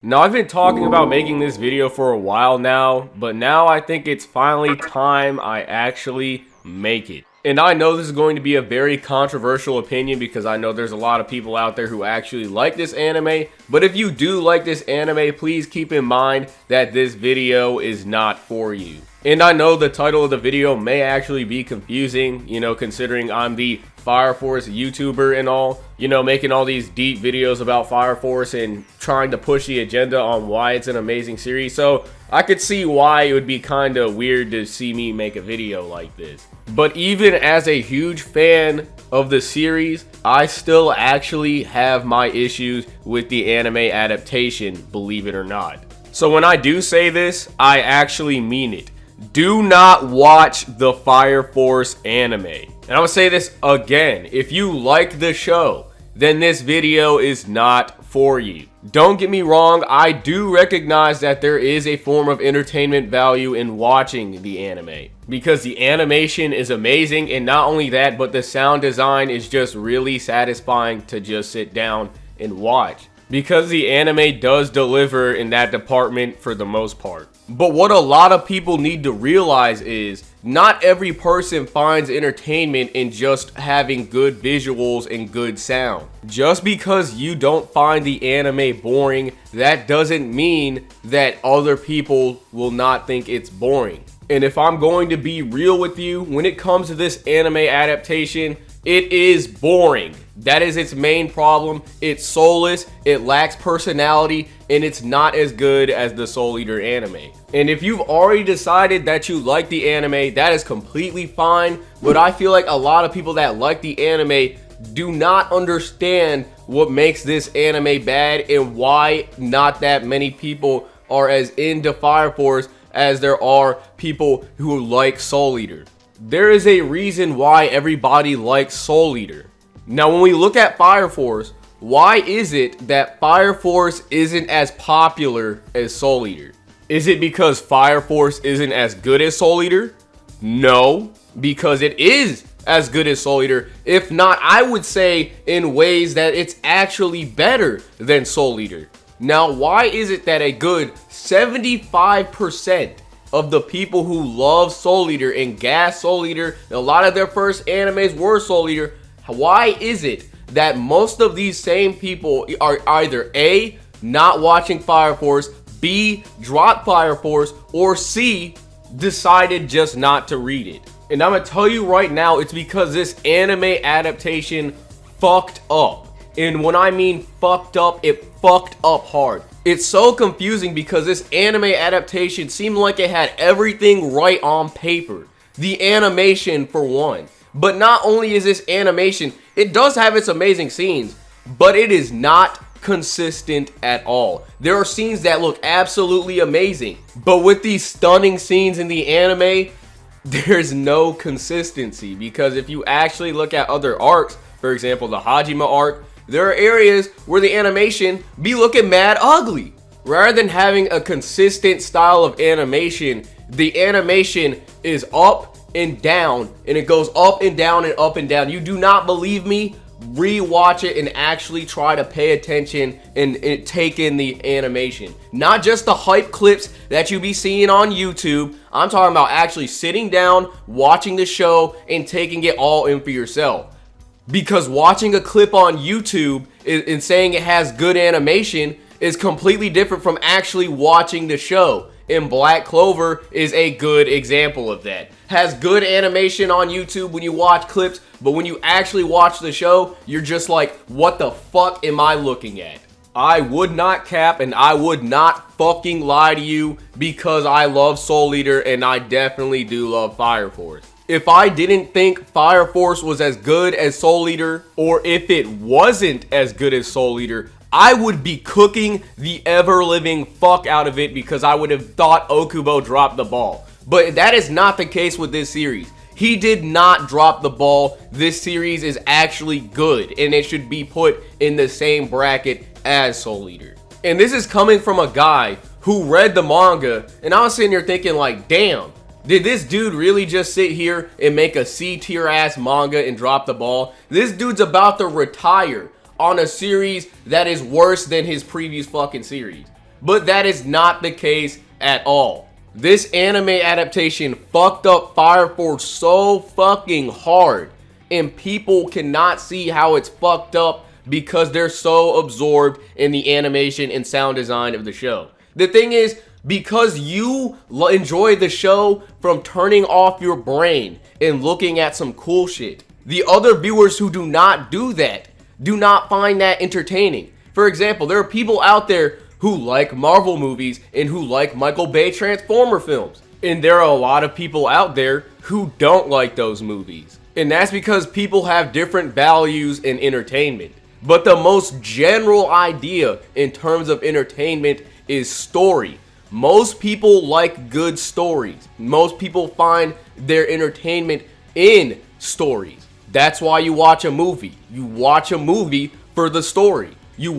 Now, I've been talking about making this video for a while now, but now I think it's finally time I actually make it. And I know this is going to be a very controversial opinion because I know there's a lot of people out there who actually like this anime, but if you do like this anime, please keep in mind that this video is not for you. And I know the title of the video may actually be confusing, considering I'm the Fire Force YouTuber and all, making all these deep videos about Fire Force and trying to push the agenda on why it's an amazing series. So I could see why it would be kind of weird to see me make a video like this. But even as a huge fan of the series, I still actually have my issues with the anime adaptation, believe it or not. So when I do say this, I actually mean it. Do not watch the Fire Force anime. And I'm gonna say this again. If you like the show, then this video is not for you. Don't get me wrong, I do recognize that there is a form of entertainment value in watching the anime, because the animation is amazing, and not only that, but the sound design is just really satisfying to just sit down and watch, because the anime does deliver in that department for the most part. But what a lot of people need to realize is not every person finds entertainment in just having good visuals and good sound. Just because you don't find the anime boring, that doesn't mean that other people will not think it's boring. And if I'm going to be real with you, when it comes to this anime adaptation, it is boring. That is its main problem. It's soulless, it lacks personality, and it's not as good as the Soul Eater anime. And if you've already decided that you like the anime, that is completely fine. But I feel like a lot of people that like the anime do not understand what makes this anime bad and why not that many people are as into Fire Force as there are people who like Soul Eater. There is a reason why everybody likes Soul Eater. Now, when we look at Fire Force, why is it that Fire Force isn't as popular as Soul Eater? Is it because Fire Force isn't as good as Soul Eater? No, because it is as good as Soul Eater. If not, I would say in ways that it's actually better than Soul Eater. Now, why is it that a good 75% of the people who love Soul Eater and gas Soul Eater, and a lot of their first animes were Soul Eater, why is it that most of these same people are either A, not watching Fire Force, B, dropped Fire Force, or C, decided just not to read it? And I'm gonna tell you right now, it's because this anime adaptation fucked up. And when I mean fucked up, it fucked up hard. It's so confusing because this anime adaptation seemed like it had everything right on paper. The animation, for one. But not only is this animation, it does have its amazing scenes, but it is not consistent at all. There are scenes that look absolutely amazing, but with these stunning scenes in the anime, there's no consistency. Because if you actually look at other arcs, for example, the Hajime arc, there are areas where the animation be looking mad ugly. Rather than having a consistent style of animation, the animation is up and down, and it goes up and down and up and down. You do not believe me? Rewatch it and actually try to pay attention and take in the animation. Not just the hype clips that you be seeing on YouTube. I'm talking about actually sitting down, watching the show, and taking it all in for yourself. Because watching a clip on YouTube and saying it has good animation is completely different from actually watching the show. And Black Clover is a good example of that. Has good animation on YouTube when you watch clips, but when you actually watch the show, you're just like, what the fuck am I looking at? I would not cap and I would not fucking lie to you because I love Soul Eater and I definitely do love Fire Force. If I didn't think Fire Force was as good as Soul Eater, or if it wasn't as good as Soul Eater, I would be cooking the ever-living fuck out of it because I would have thought Okubo dropped the ball. But that is not the case with this series. He did not drop the ball. This series is actually good, and it should be put in the same bracket as Soul Eater. And this is coming from a guy who read the manga, and I was sitting here thinking like, damn, did this dude really just sit here and make a C-tier ass manga and drop the ball? This dude's about to retire on a series that is worse than his previous fucking series. But that is not the case at all. This anime adaptation fucked up Fire Force so fucking hard, and people cannot see how it's fucked up because they're so absorbed in the animation and sound design of the show. The thing is, because you enjoy the show from turning off your brain and looking at some cool shit, the other viewers who do not do that do not find that entertaining. For example, there are people out there who like Marvel movies and who like Michael Bay Transformer films. And there are a lot of people out there who don't like those movies. And that's because people have different values in entertainment. But the most general idea in terms of entertainment is story. Most people like good stories. Most people find their entertainment in stories. That's why you watch a movie. You watch a movie for the story. You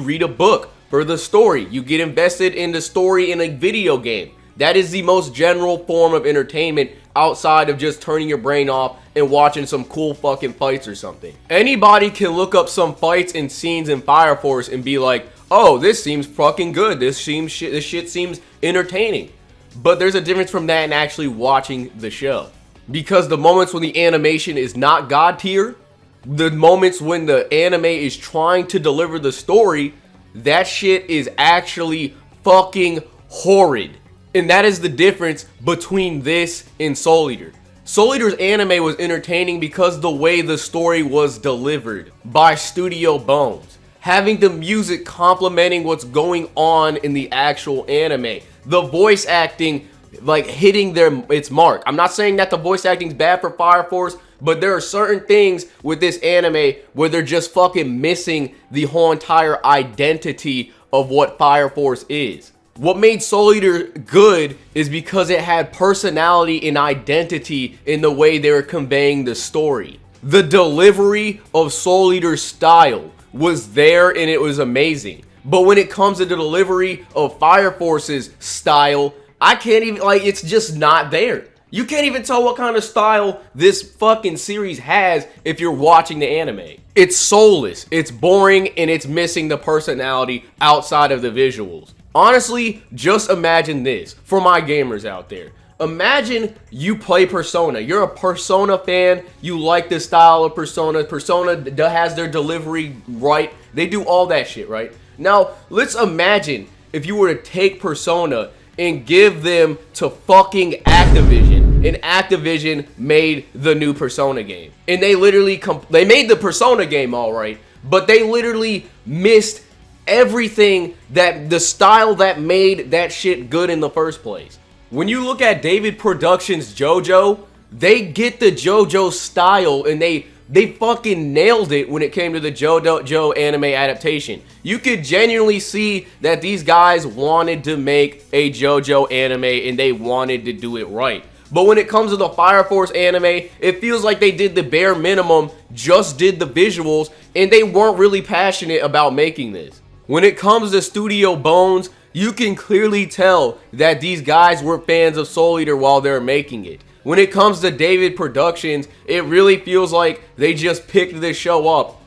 read a book for the story. You get invested in the story in a video game. That is the most general form of entertainment outside of just turning your brain off and watching some cool fucking fights or something. Anybody can look up some fights and scenes in Fire Force and be like, oh, this seems fucking good. This shit seems entertaining. But there's a difference from that and actually watching the show. Because the moments when the animation is not god tier, the moments when the anime is trying to deliver the story, that shit is actually fucking horrid. And that is the difference between this and Soul Eater. Soul Eater's anime was entertaining because the way the story was delivered by Studio Bones. Having the music complementing what's going on in the actual anime. The voice acting like hitting its mark. I'm not saying that the voice acting's bad for Fire Force, but there are certain things with this anime where they're just fucking missing the whole entire identity of what Fire Force is. What made Soul Eater good is because it had personality and identity in the way they were conveying the story. The delivery of Soul Eater's style was there and it was amazing. But when it comes to the delivery of Fire Force's style, I can't even, like, it's just not there. You can't even tell what kind of style this fucking series has if you're watching the anime. It's soulless, it's boring, and it's missing the personality outside of the visuals. Honestly, just imagine this for my gamers out there. Imagine you play Persona. You're a Persona fan. You like the style of Persona. Persona has their delivery right. They do all that shit, right? Now, let's imagine if you were to take Persona and give them to fucking Activision. And Activision made the new Persona game. And they literally, they made the Persona game all right, but they literally missed everything that the style that made that shit good in the first place. When you look at David Productions' JoJo, they get the JoJo style and they fucking nailed it when it came to the JoJo anime adaptation. You could genuinely see that these guys wanted to make a JoJo anime and they wanted to do it right. But when it comes to the Fire Force anime, it feels like they did the bare minimum, just did the visuals, and they weren't really passionate about making this. When it comes to Studio Bones, you can clearly tell that these guys were fans of Soul Eater while they're making it. When it comes to David Productions, it really feels like they just picked this show up,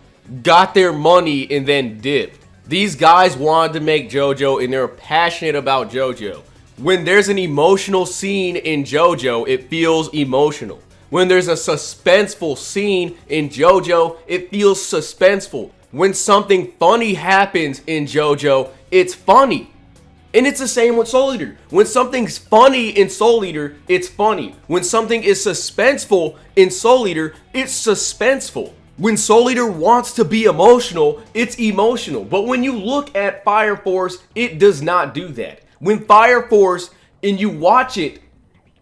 got their money, and then dipped. These guys wanted to make JoJo and they're passionate about JoJo. When there's an emotional scene in JoJo, it feels emotional. When there's a suspenseful scene in JoJo, it feels suspenseful. When something funny happens in JoJo, it's funny. And it's the same with Soul Eater. When something's funny in Soul Eater, it's funny. When something is suspenseful in Soul Eater, it's suspenseful. When Soul Eater wants to be emotional, it's emotional. But when you look at Fire Force, it does not do that. When Fire Force, and you watch it,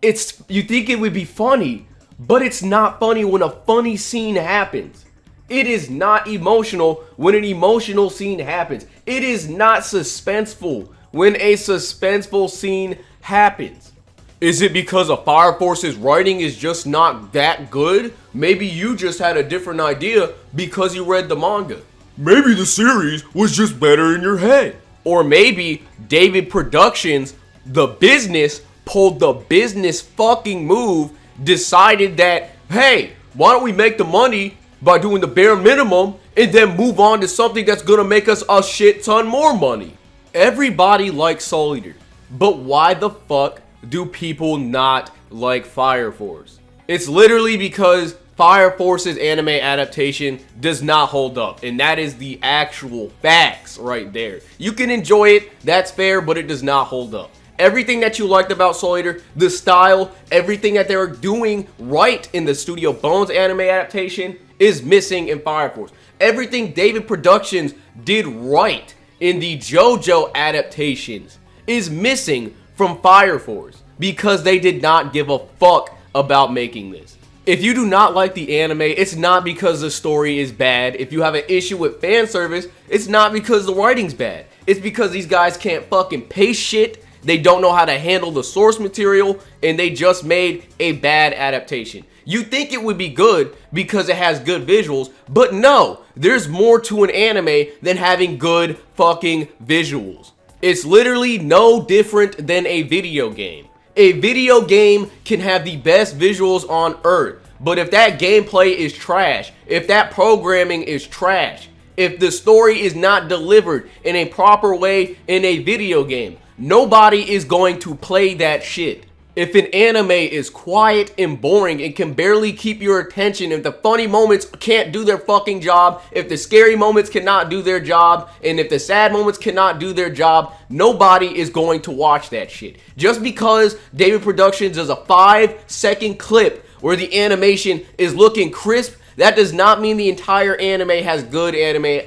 you think it would be funny, but it's not funny when a funny scene happens. It is not emotional when an emotional scene happens. It is not suspenseful when a suspenseful scene happens. Is it because of Fire Force's writing is just not that good? Maybe you just had a different idea because you read the manga. Maybe the series was just better in your head. Or maybe David Productions, the business, pulled the business fucking move, decided that, hey, why don't we make the money by doing the bare minimum and then move on to something that's gonna make us a shit ton more money. Everybody likes Soul Eater, but why the fuck do people not like Fire Force? It's literally because Fire Force's anime adaptation does not hold up, and that is the actual facts right there. You can enjoy it, that's fair, but it does not hold up. Everything that you liked about Soul Eater, the style, everything that they were doing right in the Studio Bones anime adaptation is missing in Fire Force. Everything David Productions did right in the JoJo adaptations is missing from Fire Force because they did not give a fuck about making this. If you do not like the anime, it's not because the story is bad. If you have an issue with fan service, it's not because the writing's bad. It's because these guys can't fucking pace shit. They don't know how to handle the source material, and they just made a bad adaptation. You think it would be good because it has good visuals, but no, there's more to an anime than having good fucking visuals. It's literally no different than a video game. A video game can have the best visuals on earth, but if that gameplay is trash, if that programming is trash, if the story is not delivered in a proper way in a video game, nobody is going to play that shit. If an anime is quiet and boring and can barely keep your attention, if the funny moments can't do their fucking job, if the scary moments cannot do their job, and if the sad moments cannot do their job, nobody is going to watch that shit. Just because David Productions does a 5-second clip where the animation is looking crisp, that does not mean the entire anime has good anime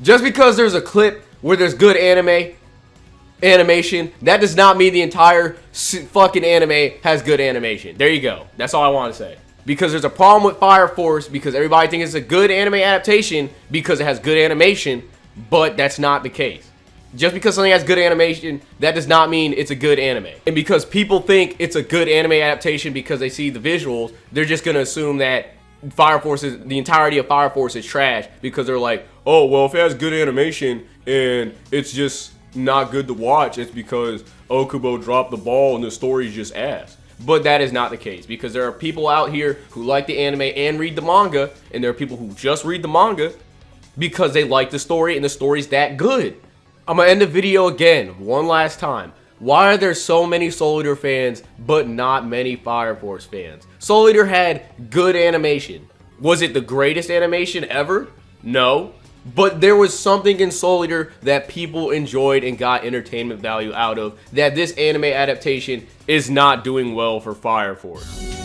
Just because there's a clip where there's good animation, that does not mean the entire fucking anime has good animation. There you go. That's all I want to say. Because there's a problem with Fire Force because everybody thinks it's a good anime adaptation because it has good animation, but that's not the case. Just because something has good animation, that does not mean it's a good anime. And because people think it's a good anime adaptation because they see the visuals, they're just going to assume that the entirety of Fire Force is trash because they're like, oh, well, if it has good animation and it's just not good to watch, it's because Okubo dropped the ball and the story's just ass. But that is not the case because there are people out here who like the anime and read the manga, and there are people who just read the manga because they like the story and the story's that good. I'm gonna end the video again one last time. Why are there so many Soul Eater fans but not many Fire Force fans? Soul Eater had good animation. Was it the greatest animation ever? No. But there was something in Soul Eater that people enjoyed and got entertainment value out of that this anime adaptation is not doing well for Fire Force.